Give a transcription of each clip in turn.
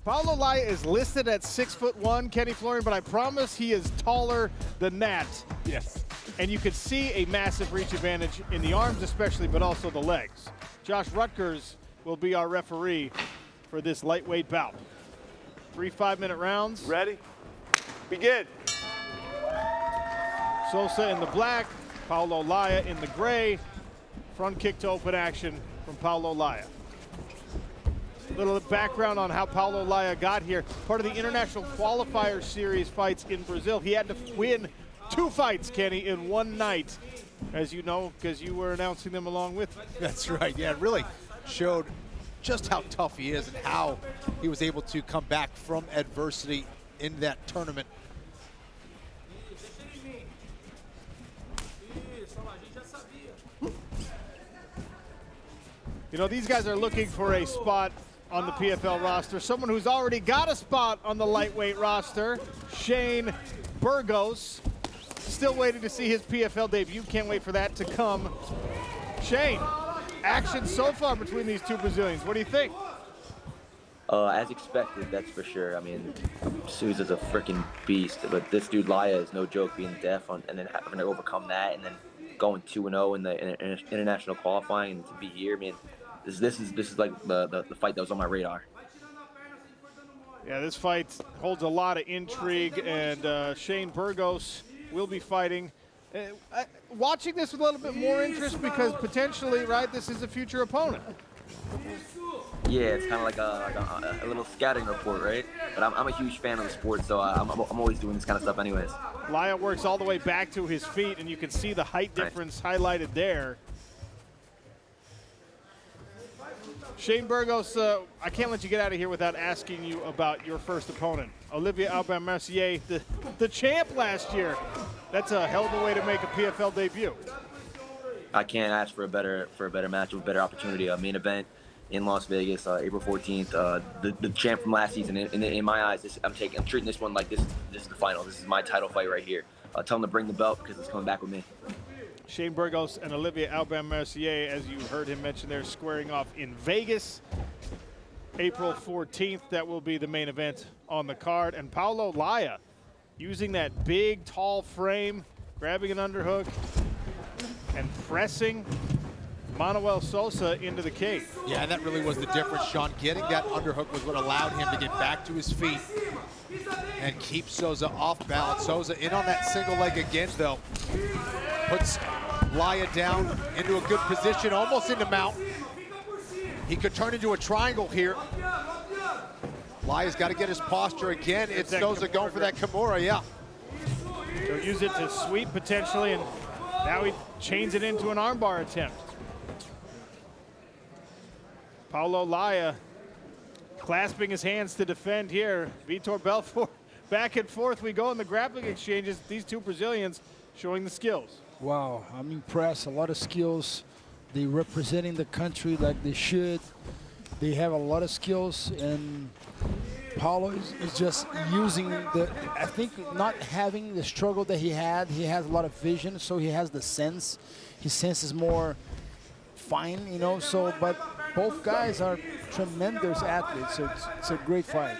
Paulo Laia is listed at 6'1", Kenny Florian, but I promise he is taller than that. Yes. And you can see a massive reach advantage in the arms especially, but also the legs. Josh Rutgers will be our referee for this lightweight bout. 3 5-minute rounds. Ready? Begin. Sousa in the black, Paulo Laia in the gray. Front kick to open action from Paulo Laia. A little background on how Paulo Laia got here. Part of the International Qualifier Series fights in Brazil. He had to win 2 fights, Kenny, in one night, as you know, because you were announcing them along with me. That's right. Yeah, it really showed just how tough he is and how he was able to come back from adversity in that tournament. You know, these guys are looking for a spot on the PFL roster. Someone who's already got a spot on the lightweight roster, Shane Burgos. Still waiting to see his PFL debut. Can't wait for that to come. Shane, action so far between these two Brazilians. What do you think? As expected, that's for sure. I mean, Sousa's a freaking beast, but this dude Laia is no joke, being deaf and then having to overcome that, and then going 2-0 in the international qualifying, and to be here, I mean, this is like the fight that was on my radar. Yeah, this fight holds a lot of intrigue, and Shane Burgos will be fighting. Watching this with a little bit more interest because potentially, right, this is a future opponent. Yeah, it's kind of like a little scouting report, right? But I'm a huge fan of the sport, so I'm always doing this kind of stuff anyways. Laia works all the way back to his feet, and you can see the height difference highlighted there. Shane Burgos, I can't let you get out of here without asking you about your first opponent, Olivier Aubin-Mercier, the champ last year. That's a hell of a way to make a PFL debut. I can't ask for a better match, a better opportunity. A main event in Las Vegas, April 14th. The champ from last season. In my eyes, I'm treating this one like this is the final. This is my title fight right here. Tell him to bring the belt because it's coming back with me. Shane Burgos and Olivier Aubin-Mercier, as you heard him mention, they're squaring off in Vegas. April 14th, that will be the main event on the card. And Paulo Laia, using that big, tall frame, grabbing an underhook and pressing Manoel Sousa into the cage. Yeah, and that really was the difference, Sean. Getting that underhook was what allowed him to get back to his feet and keep Sousa off balance. Sousa in on that single leg again, though. Puts Laia down into a good position, almost into mount. He could turn into a triangle here. Laia's got to get his posture again. It's Sousa going for that Kimura, yeah. He'll use it to sweep potentially, and now he chains it into an armbar attempt. Paulo Laia clasping his hands to defend here. Vitor Belfort, back and forth we go in the grappling exchanges. These two Brazilians showing the skills. Wow, I'm impressed. A lot of skills. They representing the country like they should. They have a lot of skills, and Paulo is just using the, I think, not having the struggle that he had. He has a lot of vision, so he has the sense. His sense is more fine, you know, so, but both guys are tremendous athletes, so it's a great fight.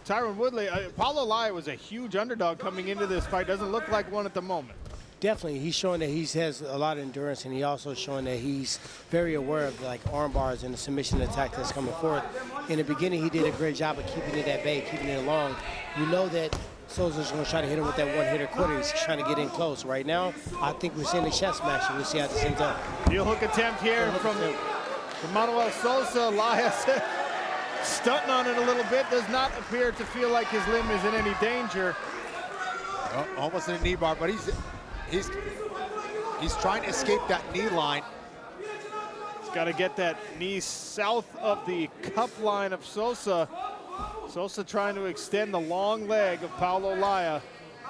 Tyron Woodley, Paulo Laia was a huge underdog coming into this fight. Doesn't look like one at the moment. Definitely, he's showing that he has a lot of endurance, and he also showing that he's very aware of like arm bars and the submission attack that's coming forward. In the beginning, he did a great job of keeping it at bay, keeping it long. You know that Sousa's going to try to hit him with that one-hitter quitter. He's trying to get in close. Right now, I think we're seeing a chest match, and we'll see how this ends up. Heel hook attempt here from Manoel Sousa. Laia stunting on it a little bit. Does not appear to feel like his limb is in any danger. Almost in a knee bar, but he's trying to escape that knee line. He's got to get that knee south of the cup line of Sousa. Sousa trying to extend the long leg of Paulo Laia.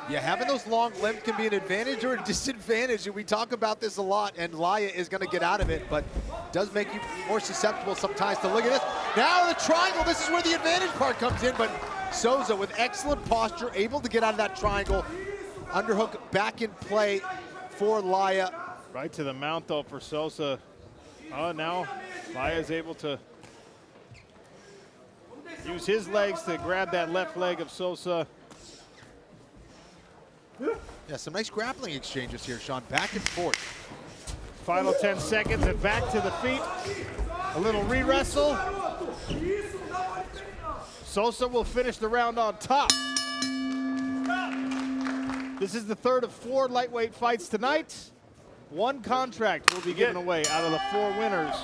Yeah, having those long limbs can be an advantage or a disadvantage, and we talk about this a lot, and Laia is going to get out of it, but does make you more susceptible sometimes to look at this. Now the triangle, this is where the advantage part comes in, but Sousa with excellent posture, able to get out of that triangle. Underhook back in play for Laia. Right to the mount, though, for Sousa. Oh, now Laia is able to Use his legs to grab that left leg of Sousa. Yeah, some nice grappling exchanges here, Sean. Back and forth. Final 10 seconds and back to the feet. A little re-wrestle. Sousa will finish the round on top. This is the third of 4 lightweight fights tonight. 1 contract will be given away out of the 4 winners.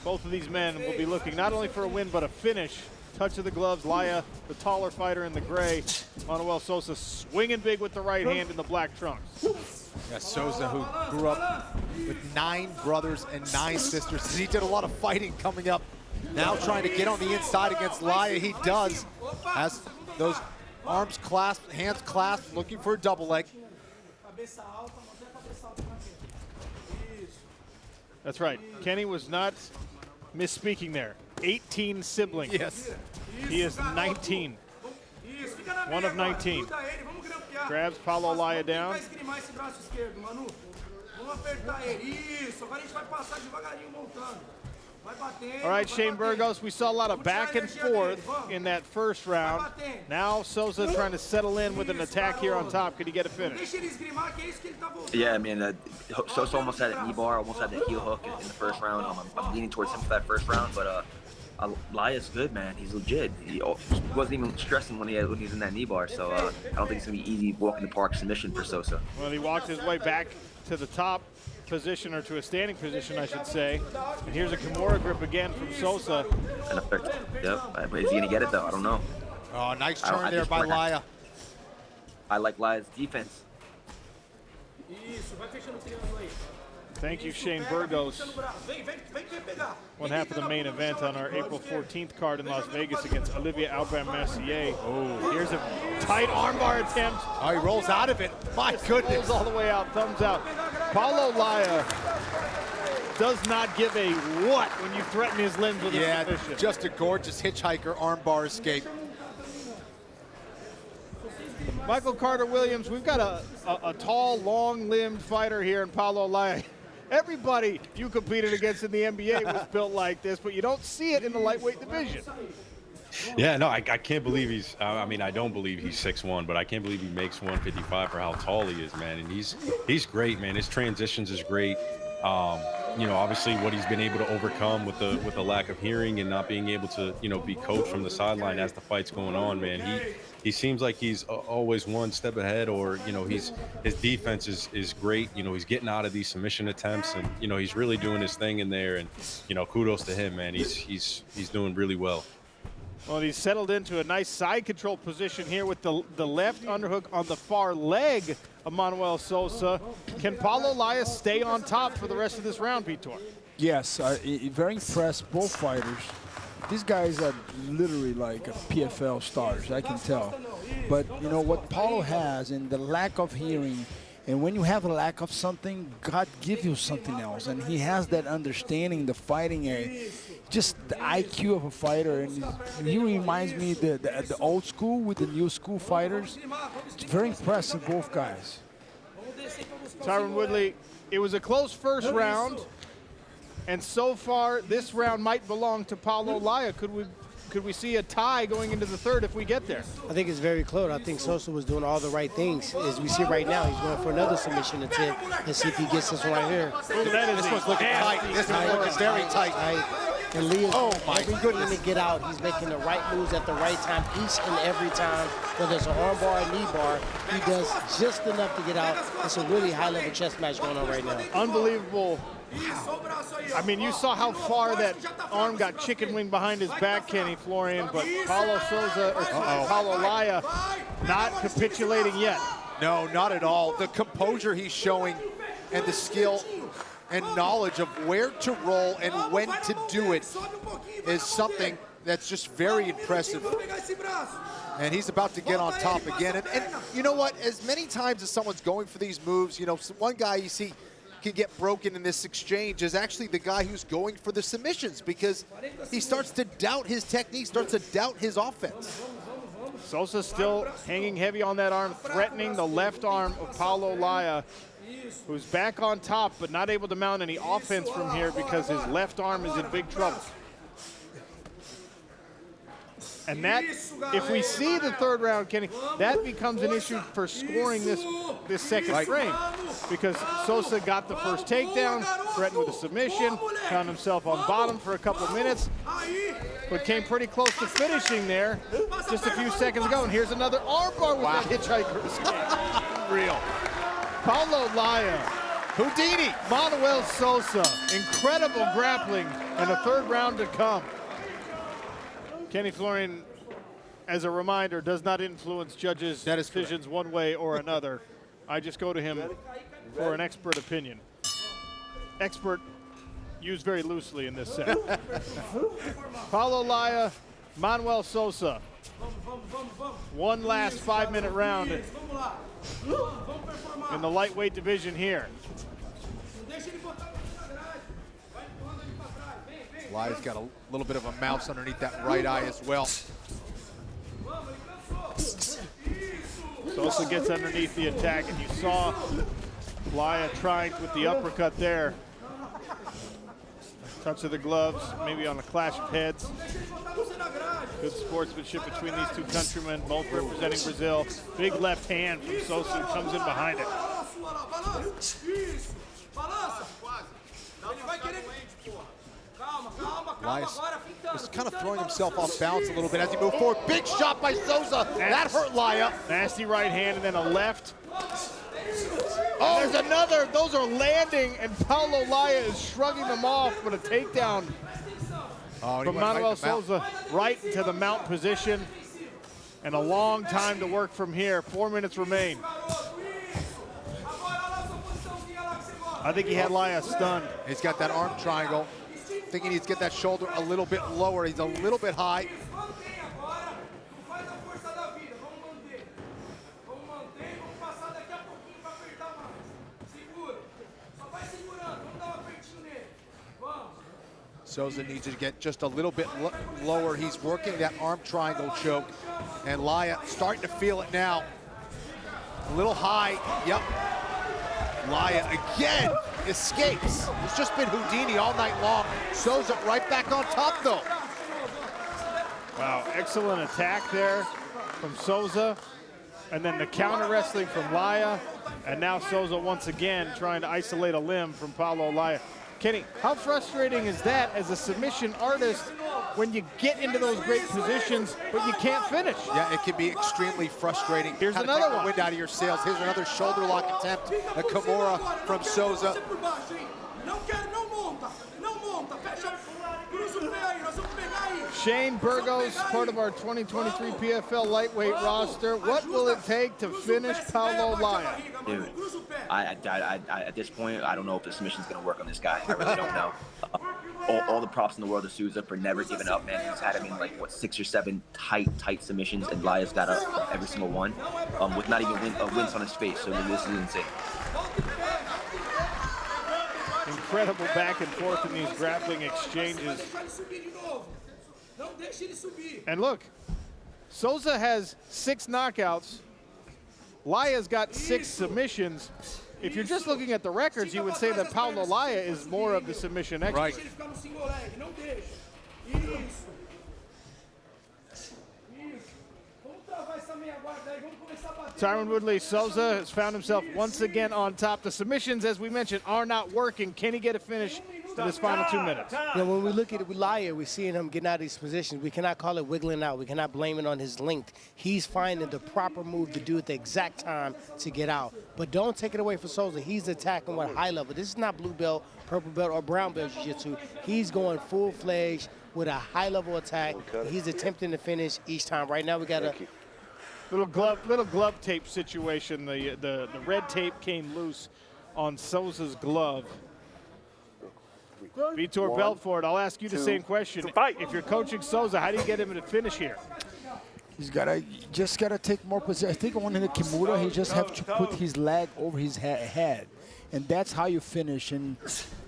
Both of these men will be looking not only for a win, but a finish. Touch of the gloves, Laia, the taller fighter in the gray. Manoel Sousa swinging big with the right hand in the black trunks. Yeah, Sousa, who grew up with 9 brothers and 9 sisters. He did a lot of fighting coming up. Now trying to get on the inside against Laia. He does. Has those arms clasped, hands clasped, looking for a double leg. That's right. Kenny was not misspeaking there. 18 siblings. Yes. He is 19. 1 of 19. Grabs Paulo Laia down. All right, Shane Burgos, we saw a lot of back and forth in that first round. Now Sousa trying to settle in with an attack here on top. Could he get a finish? Yeah, I mean, Sousa almost had a knee bar, almost had the heel hook in the first round. I'm leaning towards him for that first round, but Laia's good, man. He's legit. He wasn't even stressing when he's in that knee bar, so I don't think it's going to be easy walk in the park submission for Sousa. Well, he walked his way back to the top position, or to a standing position, I should say. And here's a Kimura grip again from Sousa. Yep. Is he going to get it, though? I don't know. Oh, nice turn there by Laia. I like Laia's defense. Thank you, Shane Burgos. One half of the main event on our April 14th card in Las Vegas against Olivier Aubin-Mercier. Oh, here's a tight armbar attempt. Oh, he rolls out of it. My goodness. Rolls all the way out, thumbs out. Paulo Laia does not give a what when you threaten his limbs with a submission. Just a gorgeous hitchhiker armbar escape. Michael Carter-Williams, we've got a tall, long-limbed fighter here in Paulo Laia. Everybody you competed against in the NBA was built like this, but you don't see it in the lightweight division. Yeah, no, I can't believe he's, I mean, I don't believe he's 6'1", but I can't believe he makes 155 for how tall he is, man. And he's great, man. His transitions is great. You know, obviously what he's been able to overcome with the lack of hearing and not being able to, you know, be coached from the sideline as the fight's going on, man. He seems like he's always one step ahead, or, you know, his defense is great. You know, he's getting out of these submission attempts, and, you know, he's really doing his thing in there. And, you know, kudos to him, man. He's doing really well. Well, he's settled into a nice side control position here with the left underhook on the far leg of Manoel Sousa. Can Paulo Laia stay on top for the rest of this round, Vitor? Yes, very impressed, both fighters. These guys are literally like PFL stars, I can tell. But, you know, what Paulo has, and the lack of hearing, and when you have a lack of something, God gives you something else. And he has that understanding, the fighting, just the IQ of a fighter. And he reminds me the old school with the new school fighters. It's very impressive, both guys. Tyron Woodley, it was a close first round. And so far, this round might belong to Paulo Laia. Could we see a tie going into the third if we get there? I think it's very close. I think Sousa was doing all the right things. As we see right now, he's going for another submission attempt and see if he gets this one right here. This one's looking tight. This one's looking very tight. And Lee is my goodness. to get out. He's making the right moves at the right time each and every time. Whether it's an arm bar or knee bar, he does just enough to get out. It's a really high-level chess match going on right now. Unbelievable. I mean, you saw how far that arm got chicken wing behind his back, Kenny Florian, but Paulo Laia not capitulating yet. No, not at all. The composure he's showing and the skill and knowledge of where to roll and when to do it is something that's just very impressive. And he's about to get on top again. And you know what? As many times as someone's going for these moves, you know, one guy you see can get broken in this exchange is actually the guy who's going for the submissions, because he starts to doubt his technique, starts to doubt his offense. Sousa still hanging heavy on that arm, threatening the left arm of Paulo Laia, who's back on top but not able to mount any offense from here because his left arm is in big trouble. And that, if we see the third round, Kenny, that becomes an issue for scoring this second frame. Because Sousa got the first takedown, threatened with a submission, found himself on bottom for a couple minutes, but came pretty close to finishing there just a few seconds ago. And here's another armbar with that hitchhiker escape. Real. Paulo Laia, Houdini. Manoel Sousa, incredible grappling, and a third round to come. Kenny Florian, as a reminder, does not influence judges' decisions one way or another. I just go to him for an expert opinion. Expert used very loosely in this set. Paulo Laia, Manoel Sousa. One last 5-minute round in the lightweight division here. Laia's got a little bit of a mouse underneath that right eye as well. Sousa gets underneath the attack, and you saw Laia trying with the uppercut there. Touch of the gloves, maybe on a clash of heads. Good sportsmanship between these two countrymen, both representing Brazil. Big left hand from Sousa, who comes in behind it. Laia's just kind of throwing himself off balance a little bit as he moved forward. Big shot by Sousa. That hurt Laia. Nasty right hand and then a left. Oh, there's another. Those are landing, and Paulo Laia is shrugging them off, but a takedown from Manoel Sousa right into the mount position. And a long time to work from here. 4 minutes remain. I think he had Laia stunned. He's got that arm triangle. Thinking he needs to get that shoulder a little bit lower. He's a little bit high. Sousa needs to get just a little bit lower. He's working that arm triangle choke. And Laia starting to feel it now. A little high. Yep. Laia again escapes. It's just been Houdini all night long. Sousa right back on top though. Wow, excellent attack there from Sousa. And then the counter wrestling from Laia. And now Sousa once again trying to isolate a limb from Paulo Laia. Kenny, how frustrating is that as a submission artist when you get into those great positions, but you can't finish? Yeah, it can be extremely frustrating. Here's another one. Wind out of your sails. Here's another shoulder lock attempt. A Kimura from Sousa. Shane Burgos, part of our 2023 PFL lightweight roster. What will it take to finish Paulo Laia? Dude, at this point, I don't know if the submission's going to work on this guy. I really don't know. All the props in the world to Sousa for never giving up, man. He's had, 6 or 7 tight submissions, and Laia's got every single one with not even a wince on his face. So this is insane. Incredible back and forth in these grappling exchanges. And look, Sousa has 6 knockouts. Laia's got 6 submissions. If you're just looking at the records, you would say that Paulo Laia is more of the submission expert. Right. Tyron Woodley Sousa has found himself once again on top. The submissions, as we mentioned, are not working. Can he get a finish in this final 2 minutes? Yeah, when we look at it with Laia, we're seeing him getting out of these positions. We cannot call it wiggling out. We cannot blame it on his length. He's finding the proper move to do at the exact time to get out. But don't take it away from Sousa. He's attacking at high level. This is not blue belt, purple belt, or brown belt jiu-jitsu. He's going full-fledged with a high-level attack. He's attempting to finish each time. Right now we got a little glove tape situation. The red tape came loose on Sousa's glove. Vitor Belfort, I'll ask you the same question. If you're coaching Sousa, how do you get him to finish here? He's just gotta take more position. I think on the Kimura, he just have to put his leg over his head, and that's how you finish.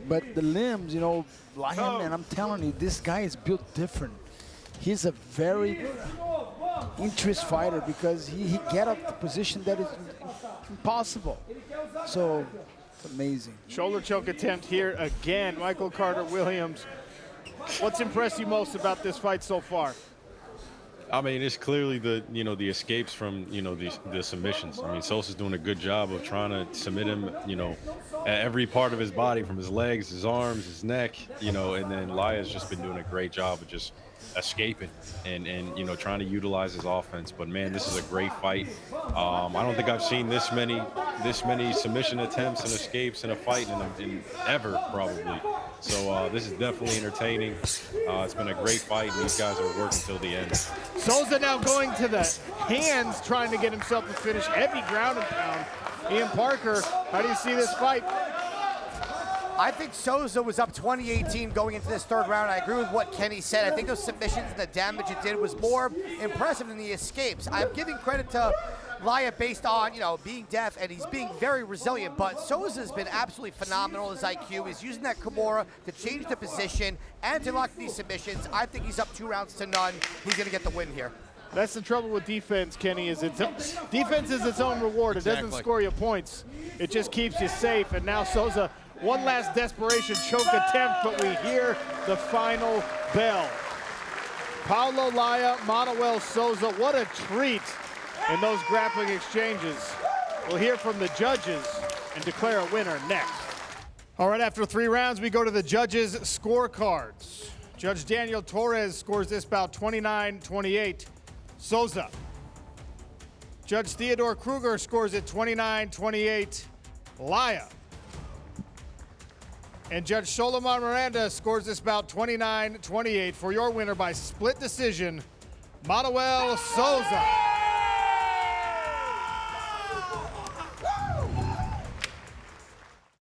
But the limbs, Laia, man, I'm telling you, this guy is built different. He's a very interesting fighter because he get up the position that is impossible. So it's amazing. Shoulder choke attempt here again. Michael Carter Williams. What's impressed you most about this fight so far? I mean, it's clearly the the escapes from the submissions. I mean, Sosa's doing a good job of trying to submit him, at every part of his body, from his legs, his arms, his neck, and then Laia's just been doing a great job of just escaping and trying to utilize his offense. But man, this is a great fight. I don't think I've seen this many submission attempts and escapes in a fight in ever, probably. So this is definitely entertaining. It's been a great fight, and these guys are working till the end. Sousa now going to the hands, trying to get himself to finish. Heavy ground and pound. Ian Parker, how do you see this fight? I think Sousa was up 20-18 going into this third round. I agree with what Kenny said. I think those submissions and the damage it did was more impressive than the escapes. I'm giving credit to Laia based on, being deaf, and he's being very resilient, but Sousa's been absolutely phenomenal. His IQ is using that Kimura to change the position and to lock these submissions. I think he's up 2-0 He's going to get the win here. That's the trouble with defense, Kenny, is defense is its own reward. It doesn't score you points. It just keeps you safe. And now Sousa, one last desperation choke attempt, but we hear the final bell. Paulo Laia, Manoel Sousa, what a treat in those grappling exchanges. We'll hear from the judges and declare a winner next. All right, after 3 rounds, we go to the judges' scorecards. Judge Daniel Torres scores this bout 29-28. Sousa. Judge Theodore Kruger scores it 29-28. Laia. And Judge Solomon Miranda scores this bout 29-28 for your winner by split decision, Manoel Sousa.